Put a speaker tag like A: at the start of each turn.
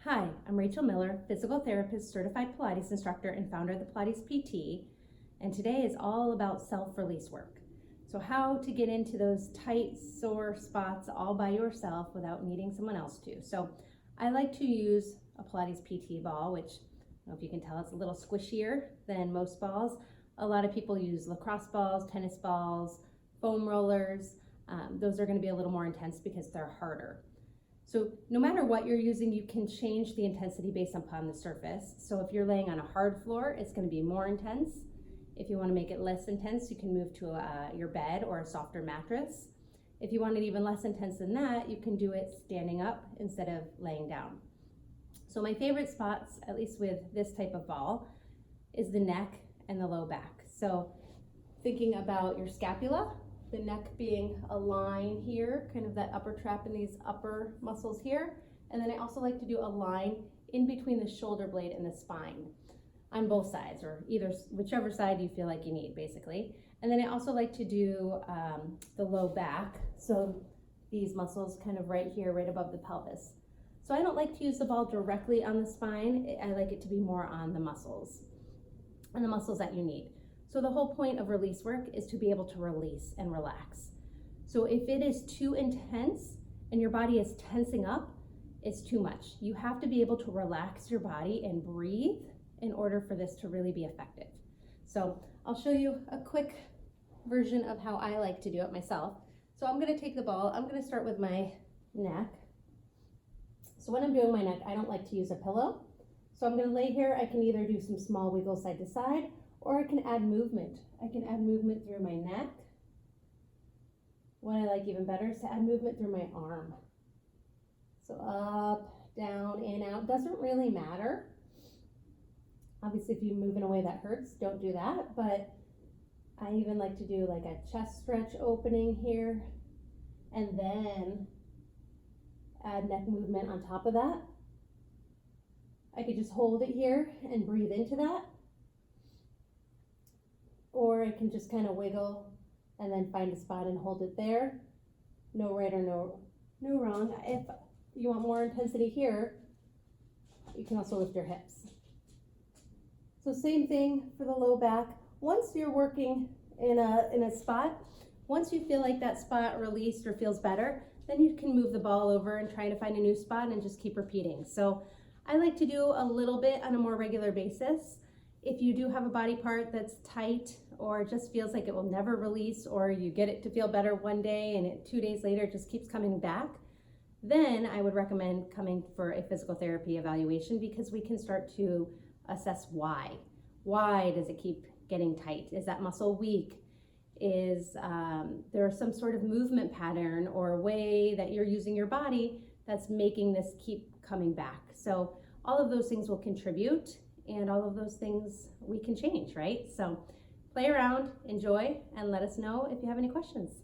A: Hi, I'm Rachel Miller, physical therapist, certified Pilates instructor, and founder of the Pilates PT. And today is all about self-release work. So how to get into those tight, sore spots all by yourself without needing someone else to. So I like to use a Pilates PT ball, which I don't know if you can tell, it's a little squishier than most balls. A lot of people use lacrosse balls, tennis balls, foam rollers. Those are going to be a little more intense because they're harder. So no matter what you're using, you can change the intensity based upon the surface. So if you're laying on a hard floor, it's going to be more intense. If you want to make it less intense, you can move to your bed or a softer mattress. If you want it even less intense than that, you can do it standing up instead of laying down. So my favorite spots, at least with this type of ball, is the neck and the low back. So thinking about your scapula, the neck being a line here, kind of that upper trap in these upper muscles here. And then I also like to do a line in between the shoulder blade and the spine on both sides, or whichever side you feel like you need, basically. And then I also like to do the low back. So these muscles kind of right here, right above the pelvis. So I don't like to use the ball directly on the spine. I like it to be more on the muscles and the muscles that you need. So the whole point of release work is to be able to release and relax. So if it is too intense and your body is tensing up, it's too much. You have to be able to relax your body and breathe in order for this to really be effective. So I'll show you a quick version of how I like to do it myself. So I'm gonna take the ball, I'm gonna start with my neck. So when I'm doing my neck, I don't like to use a pillow. So I'm gonna lay here, I can either do some small wiggles side to side, or I can add movement. I can add movement through my neck. What I like even better is to add movement through my arm. So up, down, in, out, doesn't really matter. Obviously, if you move in a way that hurts, don't do that, but I even like to do like a chest stretch opening here, and then add neck movement on top of that. I could just hold it here and breathe into that. Or I can just kind of wiggle and then find a spot and hold it there. No right or no wrong. If you want more intensity here, you can also lift your hips. So same thing for the low back. Once you're working in a spot, once you feel like that spot released or feels better, then you can move the ball over and try to find a new spot and just keep repeating. So I like to do a little bit on a more regular basis. If you do have a body part that's tight or just feels like it will never release, or you get it to feel better one day and 2 days later it just keeps coming back, then I would recommend coming for a physical therapy evaluation, because we can start to assess why. Why does it keep getting tight? Is that muscle weak? Is there some sort of movement pattern or way that you're using your body that's making this keep coming back? So all of those things will contribute, and all of those things we can change, right? So play around, enjoy, and let us know if you have any questions.